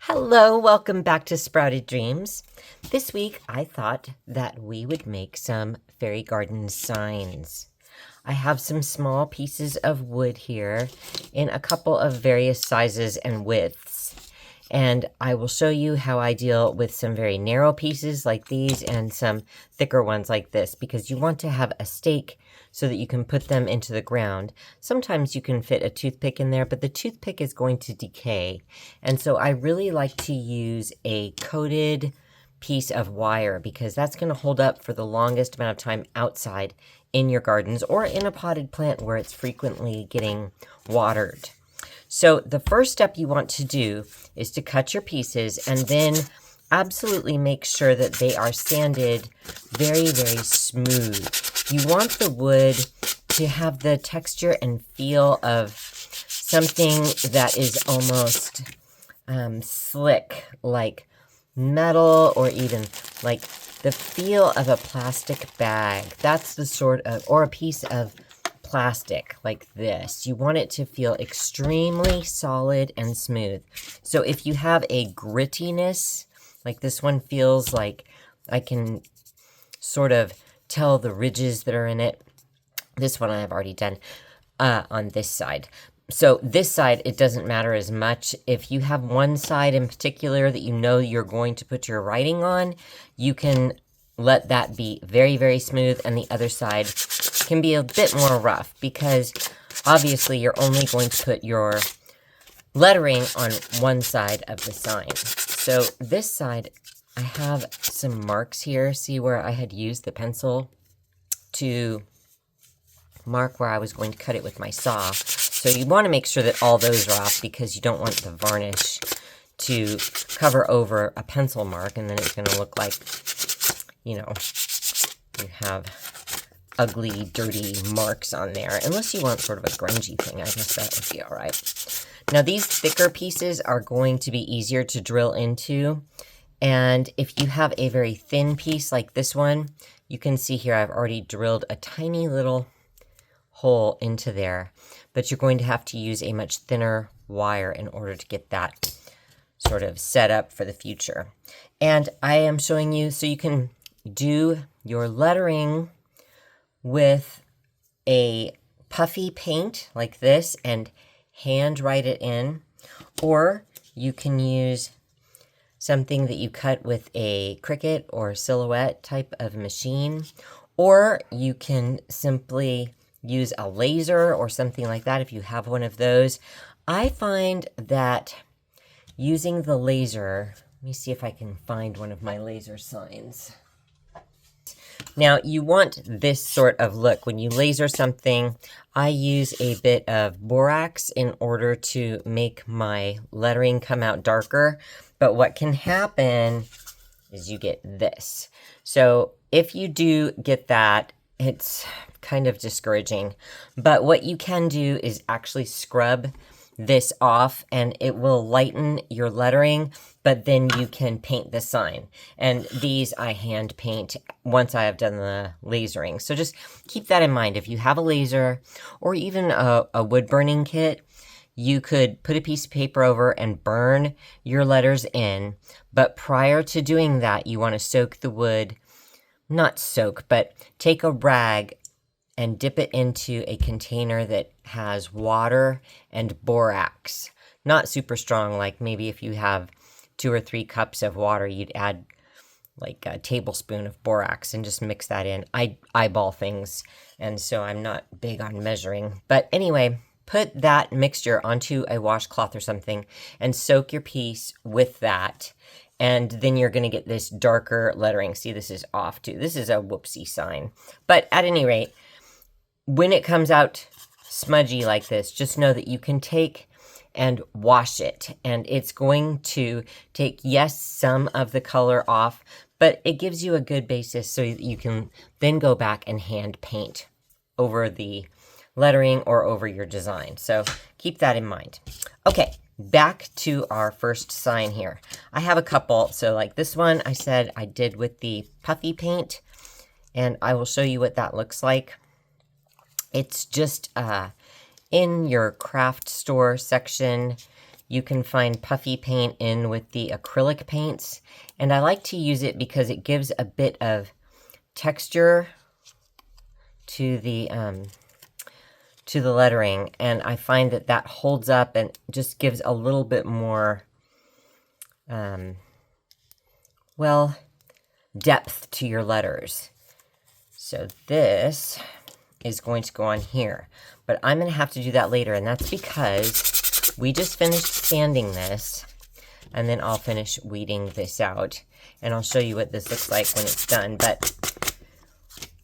Hello, welcome back to Sprouted Dreams. This week I thought that we would make some fairy garden signs. I have some small pieces of wood here in a couple of various sizes and widths. And I will show you how I deal with some very narrow pieces like these and some thicker ones like this, because you want to have a stake so that you can put them into the ground. Sometimes you can fit a toothpick in there, but the toothpick is going to decay. And so I really like to use a coated piece of wire because that's going to hold up for the longest amount of time outside in your gardens or in a potted plant where it's frequently getting watered. So the first step you want to do is to cut your pieces and then absolutely make sure that they are sanded very, very smooth. You want the wood to have the texture and feel of something that is almost slick, like metal, or even like the feel of a plastic bag. That's the sort of, or a piece of plastic like this. You want it to feel extremely solid and smooth. So if you have a grittiness, like this one feels like I can sort of tell the ridges that are in it. This one I have already done on this side. So this side, it doesn't matter as much. If you have one side in particular that you know you're going to put your writing on, you can let that be very, very smooth, and the other side can be a bit more rough because obviously you're only going to put your lettering on one side of the sign. So this side, I have some marks here. See where I had used the pencil to mark where I was going to cut it with my saw. So you want to make sure that all those are off because you don't want the varnish to cover over a pencil mark, and then it's going to look like, you know, you have ugly, dirty marks on there. Unless you want sort of a grungy thing, I guess that would be all right. Now, these thicker pieces are going to be easier to drill into. And if you have a very thin piece like this one, you can see here I've already drilled a tiny little hole into there. But you're going to have to use a much thinner wire in order to get that sort of set up for the future. And I am showing you so you can do your lettering with a puffy paint like this and hand write it in, or you can use something that you cut with a Cricut or Silhouette type of machine, or you can simply use a laser or something like that if you have one of those. I find that using the laser, let me see if I can find one of my laser signs. Now, you want this sort of look. When you laser something, I use a bit of borax in order to make my lettering come out darker. But what can happen is you get this. So if you do get that, it's kind of discouraging. But what you can do is actually scrub this off and it will lighten your lettering, but then you can paint the sign. And these I hand paint once I have done the lasering. So just keep that in mind. If you have a laser or even a wood burning kit, you could put a piece of paper over and burn your letters in. But prior to doing that, you want to soak the wood, not soak, but take a rag and dip it into a container that has water and borax. Not super strong, like maybe if you have 2 or 3 cups of water, you'd add like a tablespoon of borax and just mix that in. I eyeball things, and so I'm not big on measuring. But anyway, put that mixture onto a washcloth or something and soak your piece with that. And then you're going to get this darker lettering. See, this is off too. This is a whoopsie sign. But at any rate, when it comes out smudgy like this, just know that you can take and wash it. And it's going to take, yes, some of the color off, but it gives you a good basis so that you can then go back and hand paint over the lettering or over your design. So keep that in mind. Okay, back to our first sign here. I have a couple. So like this one I said I did with the puffy paint, and I will show you what that looks like. It's just in your craft store section, You can find Puffy paint in with the acrylic paints, and I like to use it because it gives a bit of texture to the lettering, and I find that that holds up and just gives a little bit more, well, depth to your letters. So this is going to go on here, but I'm going to have to do that later, and that's because we just finished sanding this, and then I'll finish weeding this out, and I'll show you what this looks like when it's done. But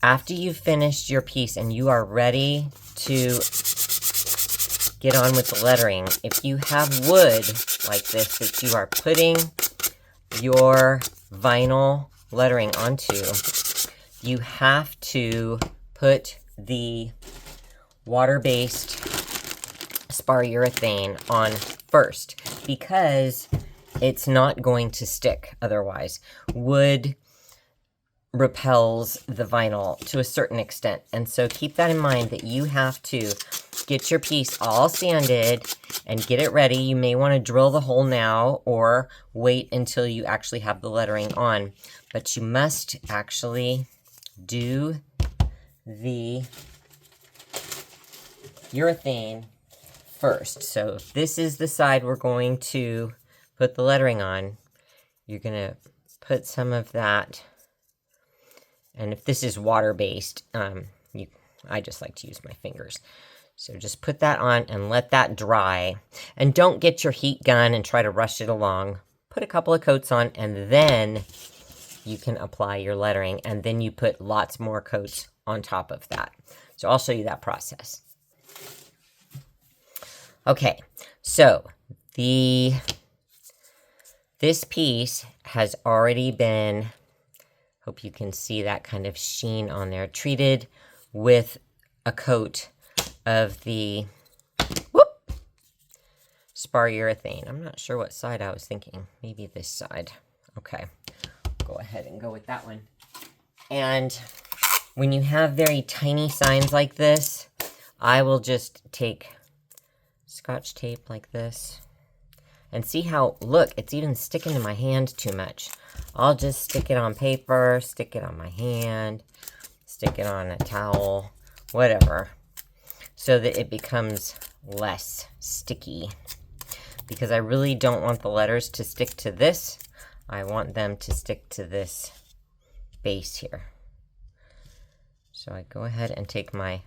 after you've finished your piece and you are ready to get on with the lettering, if you have wood like this that you are putting your vinyl lettering onto, you have to put the water-based spar urethane on first, because it's not going to stick otherwise. Wood repels the vinyl to a certain extent, and so keep that in mind, that you have to get your piece all sanded and get it ready. You may want to drill the hole now or wait until you actually have the lettering on, but you must actually do the urethane first. So if this is the side we're going to put the lettering on, you're going to put some of that. And if this is water-based, I just like to use my fingers. So just put that on and let that dry. And don't get your heat gun and try to rush it along. Put a couple of coats on, and then you can apply your lettering. And then you put lots more coats on top of that. So I'll show you that process. Okay, so this piece has already been, hope you can see that kind of sheen on there, treated with a coat of the spar urethane. I'm not sure what side I was thinking. Maybe this side. Okay, go ahead and go with that one. And when you have very tiny signs like this, I will just take Scotch tape like this. And see how, look, it's even sticking to my hand too much. I'll just stick it on paper, stick it on my hand, stick it on a towel, whatever, so that it becomes less sticky. Because I really don't want the letters to stick to this. I want them to stick to this base here. So I go ahead and take my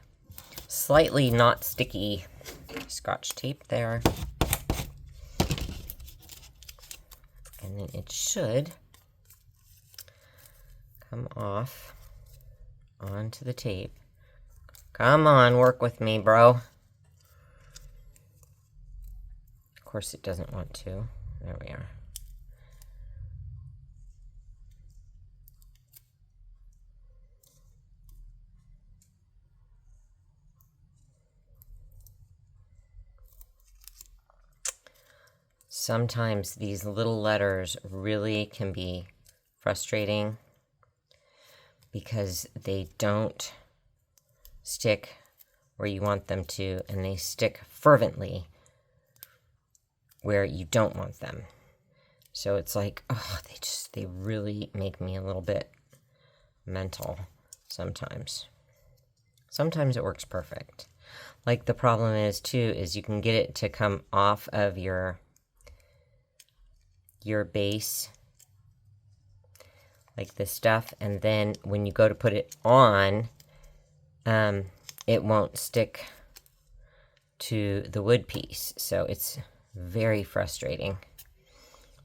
slightly not sticky Scotch tape there. And then it should come off onto the tape. Come on, work with me, bro. Of course it doesn't want to. There we are. Sometimes these little letters really can be frustrating because they don't stick where you want them to, and they stick fervently where you don't want them. So it's like, oh, they really make me a little bit mental sometimes. Sometimes it works perfect. Like the problem is too, is you can get it to come off of your base like this stuff, and then when you go to put it on, it won't stick to the wood piece. So it's very frustrating.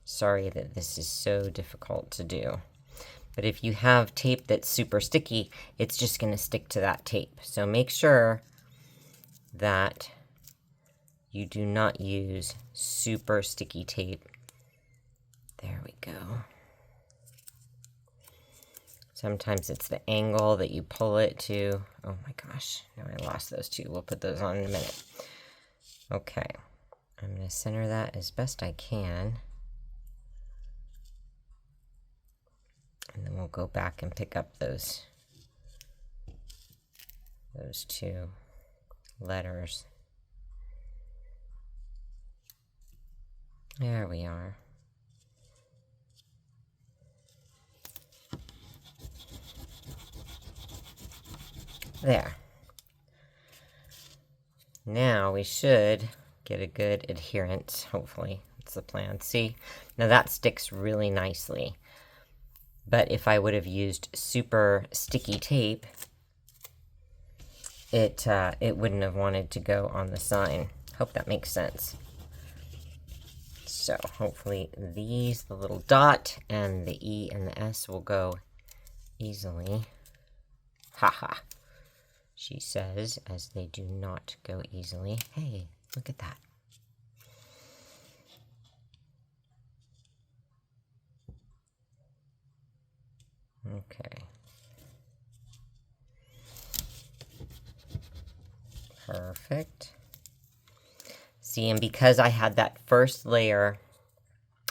Sorry that this is so difficult to do. But if you have tape that's super sticky, it's just going to stick to that tape. So make sure that you do not use super sticky tape. There we go. Sometimes it's the angle that you pull it to. Oh my gosh, now I lost those two. We'll put those on in a minute. Okay, I'm going to center that as best I can. And then we'll go back and pick up those two letters. There we are. There. Now we should get a good adherence, hopefully. That's the plan. See? Now that sticks really nicely. But if I would have used super sticky tape, it wouldn't have wanted to go on the sign. Hope that makes sense. So hopefully these, the little dot and the E and the S, will go easily. Haha, she says, as they do not go easily. Hey, look at that. Okay. Perfect. See, and because I had that first layer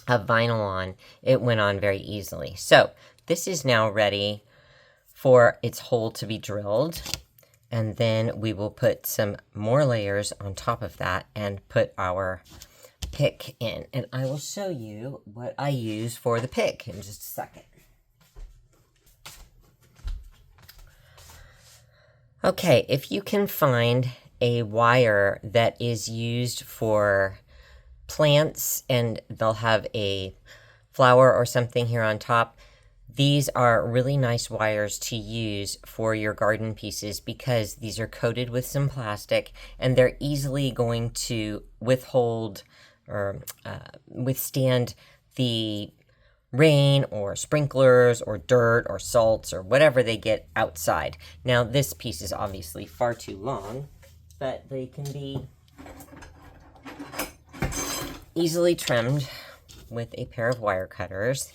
of vinyl on, it went on very easily. So this is now ready for its hole to be drilled. And then we will put some more layers on top of that and put our pick in. And I will show you what I use for the pick in just a second. Okay, if you can find a wire that is used for plants and they'll have a flower or something here on top, these are really nice wires to use for your garden pieces because these are coated with some plastic and they're easily going to withhold or withstand the rain or sprinklers or dirt or salts or whatever they get outside. Now this piece is obviously far too long, but they can be easily trimmed with a pair of wire cutters.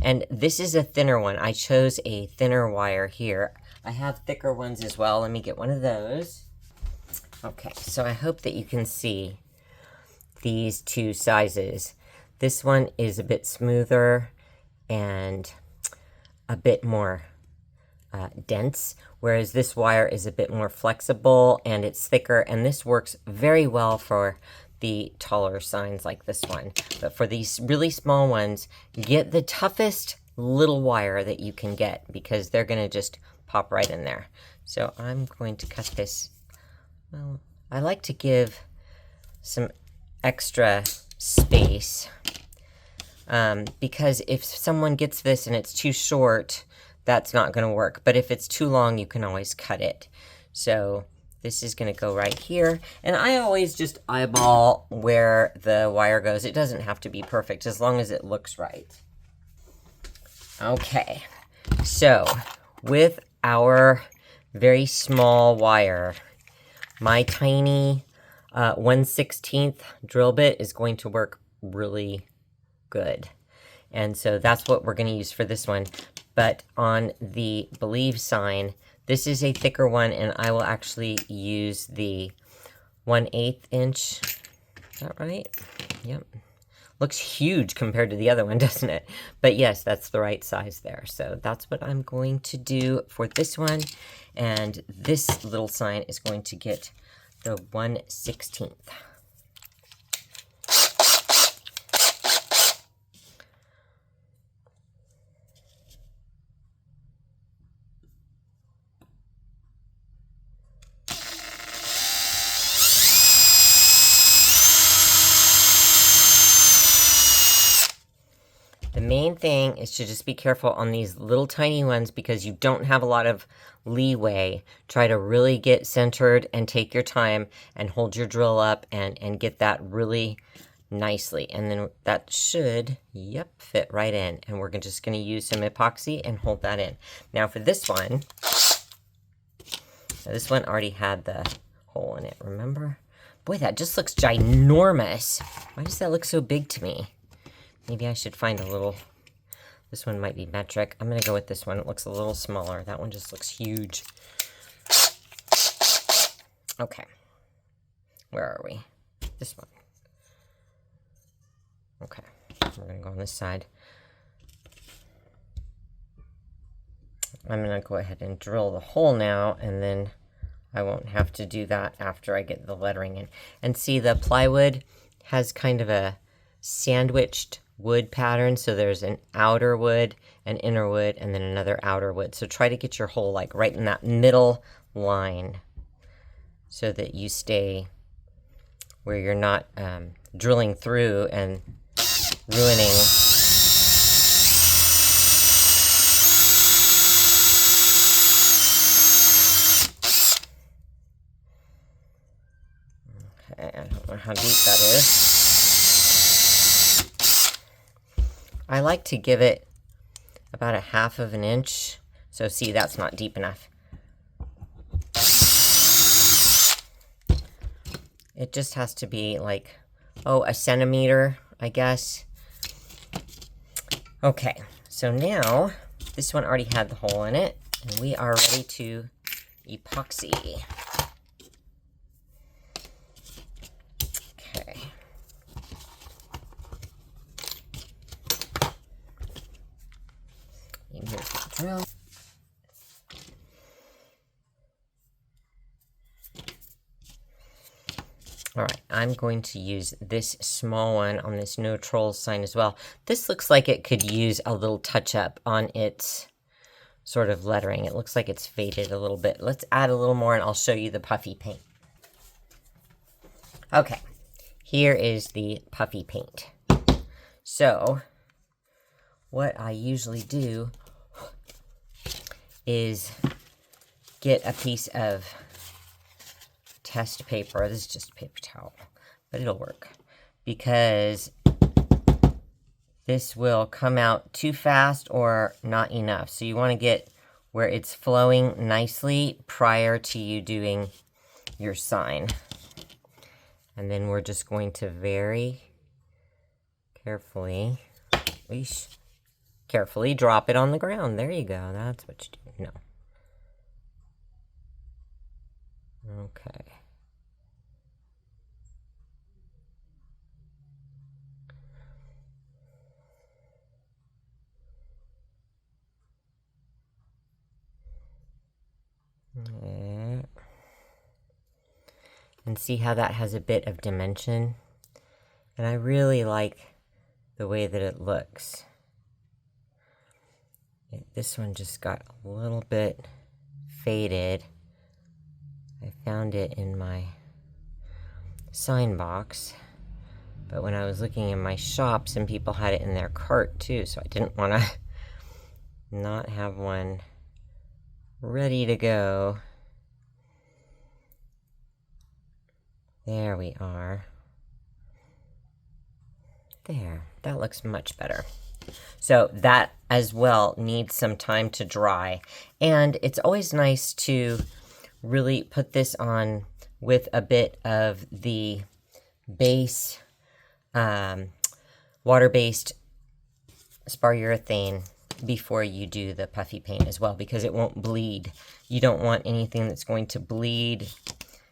And this is a thinner one. I chose a thinner wire here. I have thicker ones as well. Let me get one of those. Okay, so I hope that you can see these two sizes. This one is a bit smoother and a bit more dense, whereas this wire is a bit more flexible and it's thicker, and this works very well for the taller signs like this one. But for these really small ones, get the toughest little wire that you can get because they're gonna just pop right in there. So I'm going to cut this. Well, I like to give some extra space because if someone gets this and it's too short, that's not going to work. But if it's too long, you can always cut it. So this is going to go right here. And I always just eyeball where the wire goes. It doesn't have to be perfect as long as it looks right. Okay, so with our very small wire, my tiny 1/16 drill bit is going to work really good. And so that's what we're going to use for this one. But on the Believe sign, this is a thicker one, and I will actually use the 1/8 inch. Is that right? Yep. Looks huge compared to the other one, doesn't it? But yes, that's the right size there. So that's what I'm going to do for this one. And this little sign is going to get the 1/16. The main thing is to just be careful on these little tiny ones because you don't have a lot of leeway. Try to really get centered and take your time and hold your drill up and get that really nicely. And then that should, yep, fit right in. And we're just going to use some epoxy and hold that in. Now for this one already had the hole in it, remember? Boy, that just looks ginormous. Why does that look so big to me? Maybe I should find a little, this one might be metric. I'm going to go with this one. It looks a little smaller. That one just looks huge. Okay. Where are we? This one. Okay. We're going to go on this side. I'm going to go ahead and drill the hole now, and then I won't have to do that after I get the lettering in. And see, the plywood has kind of a sandwiched wood pattern. So there's an outer wood, an inner wood, and then another outer wood. So try to get your hole like right in that middle line so that you stay where you're not drilling through and ruining. Okay, I don't know how deep that is. I like to give it about 1/2 of an inch. So see, that's not deep enough. It just has to be like, oh, 1 centimeter, I guess. Okay, so now this one already had the hole in it, and we are ready to epoxy. Okay. And here's the drill. All right, I'm going to use this small one on this no trolls sign as well. This looks like it could use a little touch up on its sort of lettering. It looks like it's faded a little bit. Let's add a little more and I'll show you the puffy paint. Okay, here is the puffy paint. So what I usually do is get a piece of test paper. This is just a paper towel, but it'll work because this will come out too fast or not enough. So you want to get where it's flowing nicely prior to you doing your sign. And then we're just going to very carefully, carefully drop it on the ground. There you go. That's what you do. No. Okay. And see how that has a bit of dimension? And I really like the way that it looks. This one just got a little bit faded. I found it in my sign box, but when I was looking in my shop, some people had it in their cart too, so I didn't want to not have one ready to go. There we are. There, that looks much better. So that as well needs some time to dry. And it's always nice to really put this on with a bit of the base, water-based spar urethane before you do the puffy paint as well, because it won't bleed. You don't want anything that's going to bleed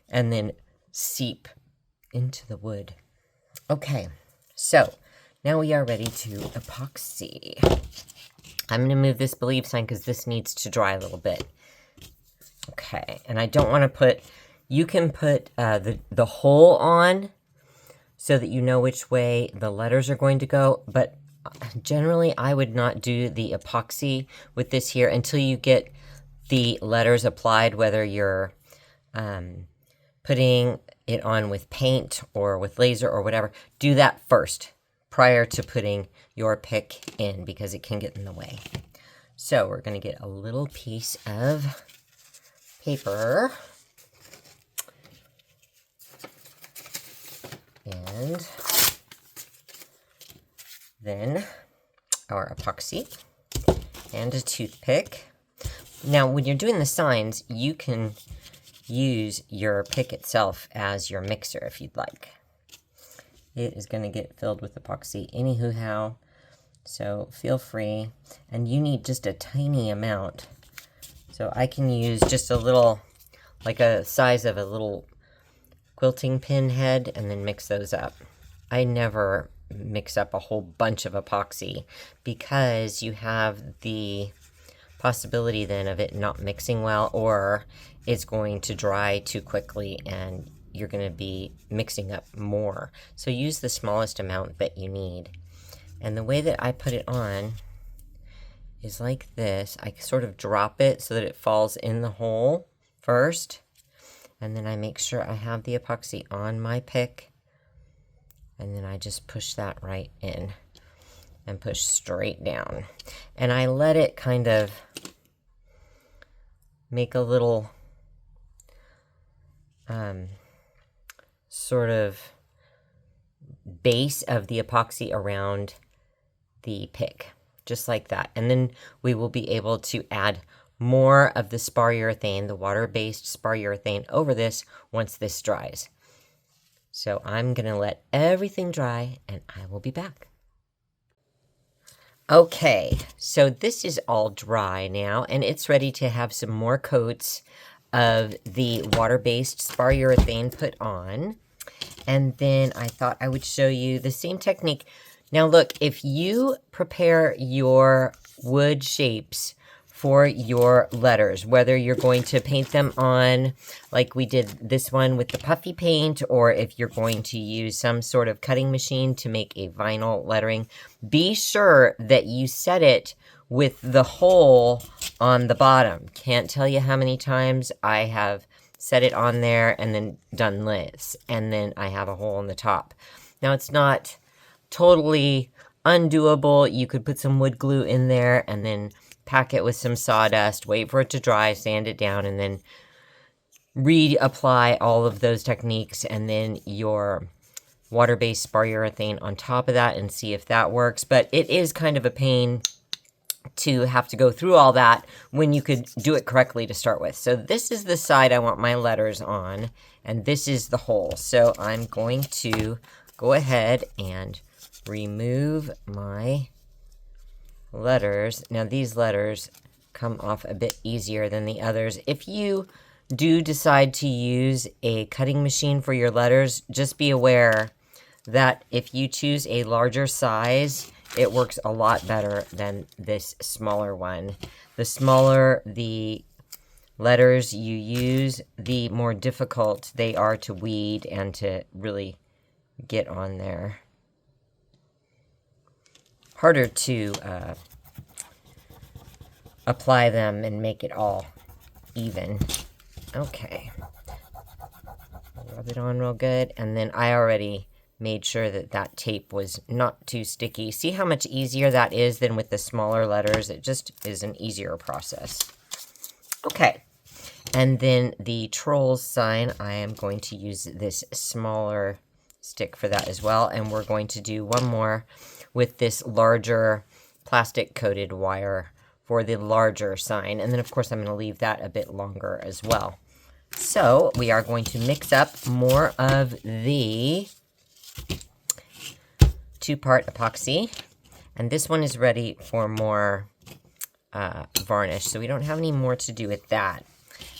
and then seep into the wood. Okay, so now we are ready to epoxy. I'm going to move this believe sign because this needs to dry a little bit. Okay, and I don't want to put, you can put the hole on so that you know which way the letters are going to go, but generally I would not do the epoxy with this here until you get the letters applied, whether you're putting it on with paint or with laser or whatever. Do that first prior to putting your pick in because it can get in the way. So we're going to get a little piece of paper and then our epoxy and a toothpick. Now when you're doing the signs, you can use your pick itself as your mixer if you'd like. It is going to get filled with epoxy anyhow, so feel free. And you need just a tiny amount. So I can use just a little, like a size of a little quilting pin head, and then mix those up. I never mix up a whole bunch of epoxy because you have the possibility then of it not mixing well, or it's going to dry too quickly and you're going to be mixing up more. So use the smallest amount that you need. And the way that I put it on is like this. I sort of drop it so that it falls in the hole first. And then I make sure I have the epoxy on my pick. And then I just push that right in and push straight down. And I let it kind of make a little sort of base of the epoxy around the pick, just like that. And then we will be able to add more of the spar urethane, the water-based spar urethane, over this once this dries. So I'm gonna let everything dry and I will be back. Okay, so this is all dry now and it's ready to have some more coats of the water-based spar urethane put on. And then I thought I would show you the same technique. Now look, if you prepare your wood shapes for your letters, whether you're going to paint them on like we did this one with the Puffy paint, or if you're going to use some sort of cutting machine to make a vinyl lettering, be sure that you set it with the hole on the bottom. Can't tell you how many times I have set it on there and then done this, and then I have a hole in the top. Now it's not totally undoable. You could put some wood glue in there and then pack it with some sawdust, wait for it to dry, sand it down, and then reapply all of those techniques, and then your water-based spar urethane on top of that and see if that works. But it is kind of a pain to have to go through all that when you could do it correctly to start with. So this is the side I want my letters on, and this is the hole. So I'm going to go ahead and remove my letters. Now these letters come off a bit easier than the others. If you do decide to use a cutting machine for your letters, just be aware that if you choose a larger size, it works a lot better than this smaller one. The smaller the letters you use, the more difficult they are to weed and to really get on there. Harder to apply them and make it all even. Okay. Rub it on real good, and then I already made sure that that tape was not too sticky. See how much easier that is than with the smaller letters? It just is an easier process. Okay, and then the trolls sign, I am going to use this smaller stick for that as well, and we're going to do one more with this larger plastic coated wire for the larger sign, and then of course I'm going to leave that a bit longer as well. So we are going to mix up more of the 2-part epoxy, and this one is ready for more varnish, so we don't have any more to do with that.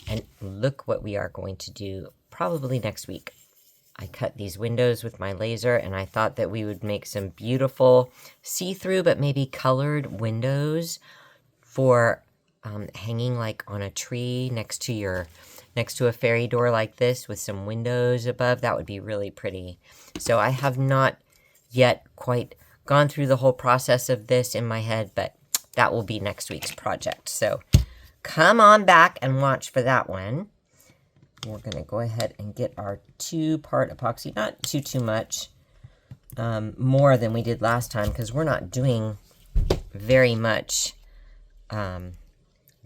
And look what we are going to do probably next week. I cut these windows with my laser, and I thought that we would make some beautiful see-through but maybe colored windows for hanging like on a tree next to a fairy door like this with some windows above. That would be really pretty. So I have not yet quite gone through the whole process of this in my head, but that will be next week's project. So come on back and watch for that one. We're going to go ahead and get our 2-part epoxy, not too much, more than we did last time, because we're not doing very much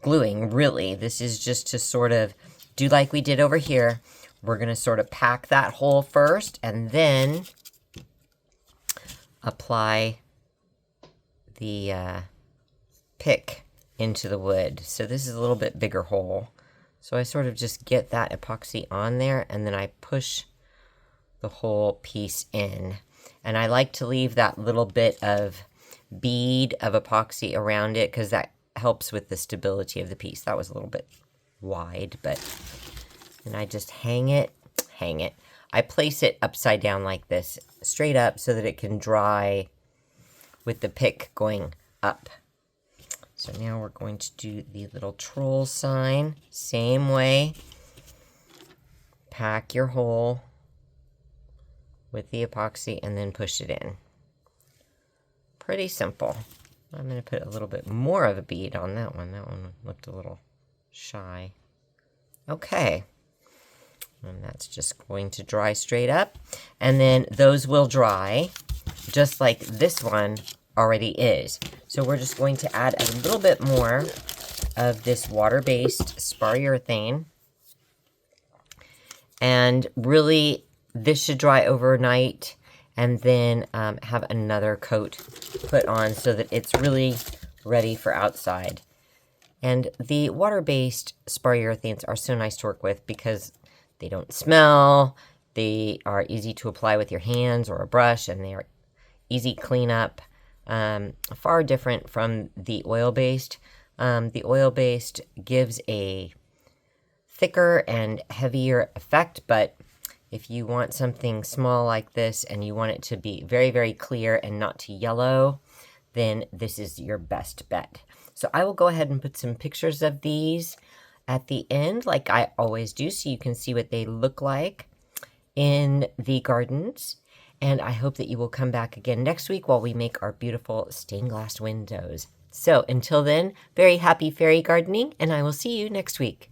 gluing, really. This is just to sort of do like we did over here. We're going to sort of pack that hole first, and then apply the pick into the wood. So this is a little bit bigger hole. So I sort of just get that epoxy on there, and then I push the whole piece in. And I like to leave that little bit of bead of epoxy around it, because that helps with the stability of the piece. That was a little bit wide, but then I just hang it. I place it upside down like this, straight up, so that it can dry with the pick going up. So now we're going to do the little troll sign, same way. pack your hole with the epoxy and then push it in. Pretty simple. I'm going to put a little bit more of a bead on that one. That one looked a little shy. Okay. And that's just going to dry straight up. And then those will dry just like this one already is. So we're just going to add a little bit more of this water-based spar urethane. And really, this should dry overnight and then have another coat put on so that it's really ready for outside. And the water-based spar urethanes are so nice to work with because they don't smell, they are easy to apply with your hands or a brush, and they are easy cleanup. Far different from the oil-based. The oil-based gives a thicker and heavier effect, but if you want something small like this and you want it to be very, very clear and not to yellow, then this is your best bet. So I will go ahead and put some pictures of these at the end, like I always do, so you can see what they look like in the gardens. And I hope that you will come back again next week while we make our beautiful stained glass windows. So until then, very happy fairy gardening, and I will see you next week.